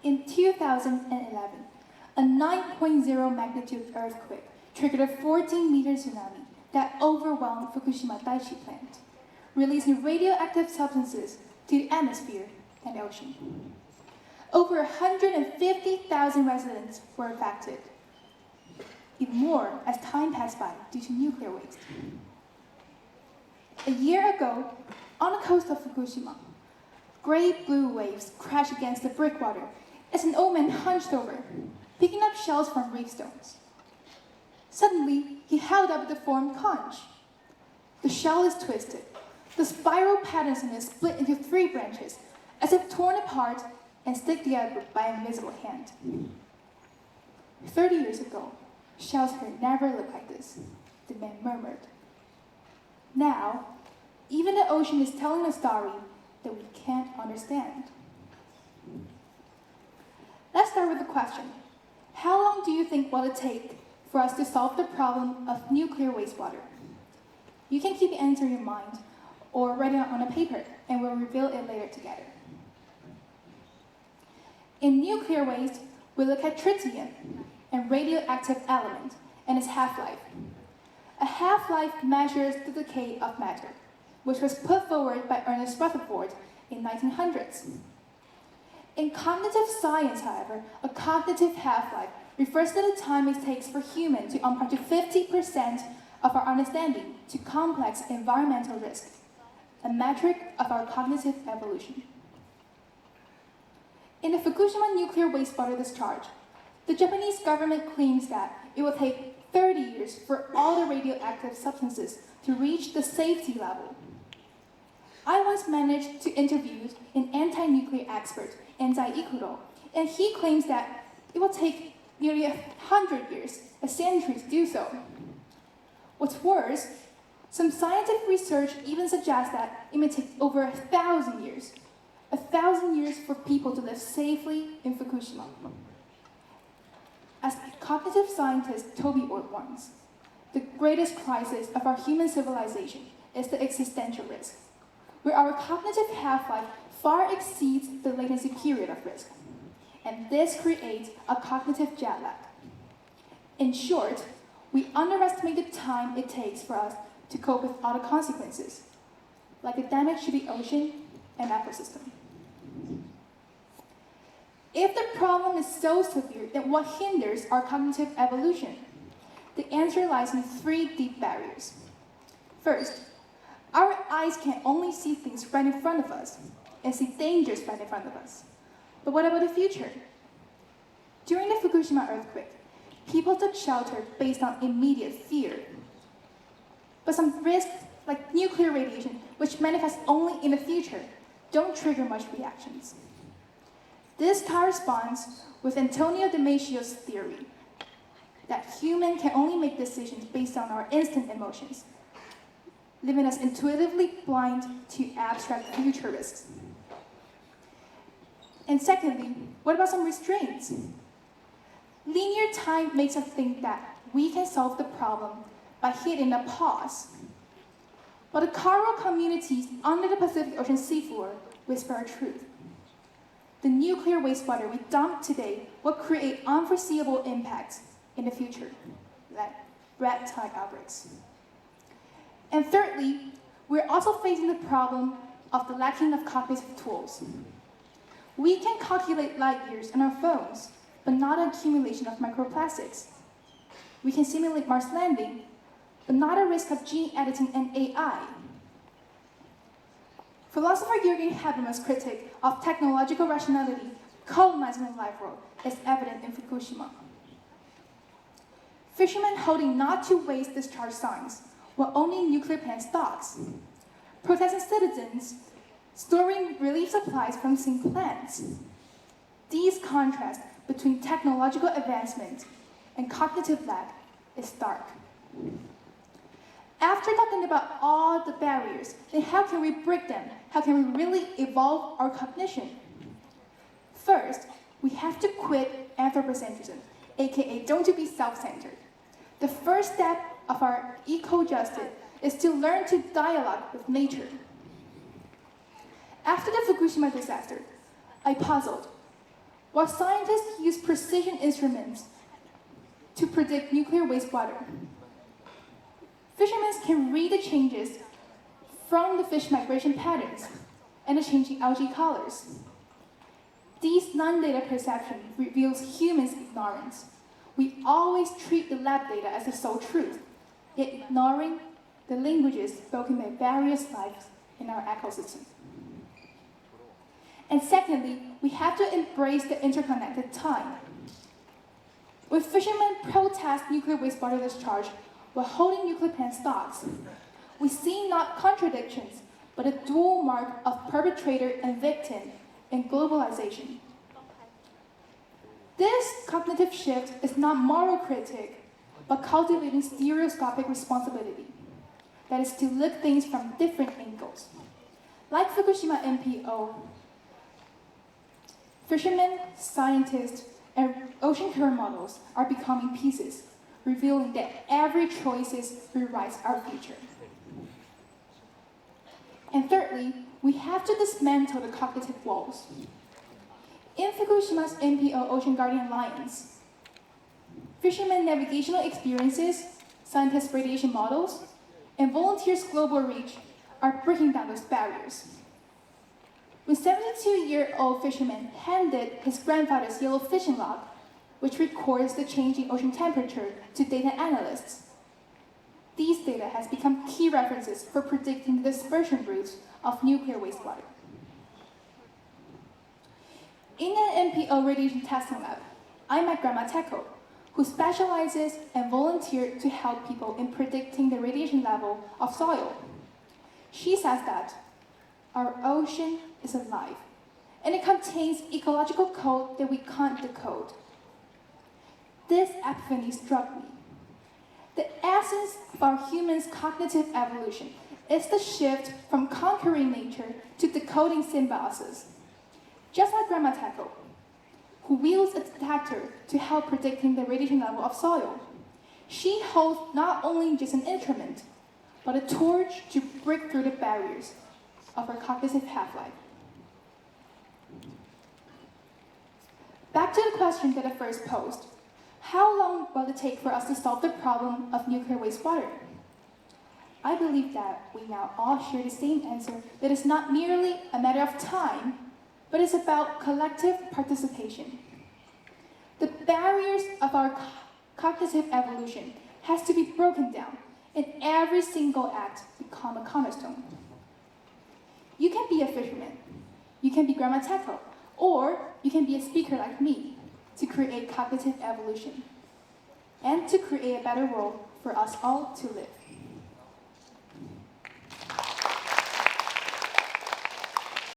In 2011, a 9.0 magnitude earthquake triggered a 14-meter tsunami that overwhelmed Fukushima Daiichi plant, releasing radioactive substances to the atmosphere and ocean. Over 150,000 residents were affected, even more as time passed by due to nuclear waste. A year ago, on the coast of Fukushima, gray-blue waves crashed against the breakwater as an old man hunched over, picking up shells from reef stones. Suddenly, he held up a deformed conch. The shell is twisted. The spiral patterns in it split into 3 branches, as if torn apart and stick together by an invisible hand. 30 years ago, shells had never looked like this, the man murmured. Now, even the ocean is telling a story that we can't understand. Let's start with the question. How long do you think will it take for us to solve the problem of nuclear wastewater? You can keep the answer in your mind or write it on a paper, and we'll reveal it later together. In nuclear waste, we look at tritium, a radioactive element, and its half-life. A half-life measures the decay of matter, which was put forward by Ernest Rutherford in 1900s. In cognitive science, however, a cognitive half-life refers to the time it takes for humans to impart 50% of our understanding to complex environmental risk, a metric of our cognitive evolution. In the Fukushima nuclear wastewater discharge, the Japanese government claims that it will take 30 years for all the radioactive substances to reach the safety level. I once managed to interview an anti-nuclear expert, Enzai Ikuro, and he claims that it will take nearly 100 years, a century to do so. What's worse, some scientific research even suggests that it may take over 1,000 years. 1,000 years for people to live safely in Fukushima. As cognitive scientist Toby Ord warns, the greatest crisis of our human civilization is the existential risk, where our cognitive half-life far exceeds the latency period of risk. And this creates a cognitive jet lag. In short, we underestimate the time it takes for us to cope with all the consequences, like the damage to the ocean and ecosystem. If the problem is so severe, then what hinders our cognitive evolution? The answer lies in 3 deep barriers. First, our eyes can only see things right in front of us and see dangers right in front of us. But what about the future? During the Fukushima earthquake, people took shelter based on immediate fear. But some risks, like nuclear radiation, which manifest only in the future, don't trigger much reactions. This corresponds with Antonio Damasio's theory that humans can only make decisions based on our instant emotions, leaving us intuitively blind to abstract future risks. And secondly, what about some restraints? Linear time makes us think that we can solve the problem by hitting a pause. But the coral communities under the Pacific Ocean seafloor whisper a truth. The nuclear wastewater we dump today will create unforeseeable impacts in the future, like red tide outbreaks. And thirdly, we're also facing the problem of the lacking of cognitive tools. We can calculate light years on our phones, but not an accumulation of microplastics. We can simulate Mars landing, but not a risk of gene editing and AI. Philosopher Jürgen Habermas's critique of technological rationality colonizing the life world is evident in Fukushima. Fishermen holding not to waste discharge signs while owning nuclear plant stocks. Protesting citizens storing relief supplies from sink plants. These contrasts between technological advancement and cognitive lag is stark. After talking about all the barriers, then how can we break them? How can we really evolve our cognition? First, we have to quit anthropocentrism, aka don't to be self-centered. The first step of our eco-justice is to learn to dialogue with nature. After the Fukushima disaster, I puzzled. while scientists use precision instruments to predict nuclear wastewater. Fishermen can read the changes from the fish migration patterns and the changing algae colors. These non-data perception reveals humans' ignorance. We always treat the lab data as the sole truth, yet ignoring the languages spoken by various lives in our ecosystem. And secondly, we have to embrace the interconnected time. When fishermen protest nuclear wastewater discharge while holding nuclear plant stocks, we see not contradictions, but a dual mark of perpetrator and victim in globalization. This cognitive shift is not moral critique, but cultivating stereoscopic responsibility. That is to look things from different angles. Like Fukushima NPO, fishermen, scientists, and ocean current models are becoming pieces, revealing that every choice rewrites our future. And thirdly, we have to dismantle the cognitive walls. In Fukushima's NPO Ocean Guardian Alliance, fishermen navigational experiences, scientists' radiation models, and volunteers' global reach are breaking down those barriers. When 72-year-old fisherman handed his grandfather's yellow fishing log, which records the changing ocean temperature, to data analysts, these data has become key references for predicting the dispersion routes of nuclear wastewater. In an NPO radiation testing lab, I met Grandma Teko, who specializes and volunteered to help people in predicting the radiation level of soil. She says that our ocean is alive, and it contains ecological code that we can't decode. This epiphany struck me. The essence of our humans' cognitive evolution is the shift from conquering nature to decoding symbiosis. Just like Grandma Teko, who wields a detector to help predicting the radiation level of soil, she holds not only just an instrument, but a torch to break through the barriers of our cognitive half-life. Back to the question that I first posed. How long will it take for us to solve the problem of nuclear wastewater? I believe that we now all share the same answer, that it's not merely a matter of time, but it's about collective participation. The barriers of our cognitive evolution has to be broken down, and every single act become a cornerstone. You can be a fisherman, you can be Grandma Teko, or you can be a speaker like me to create cognitive evolution and to create a better world for us all to live.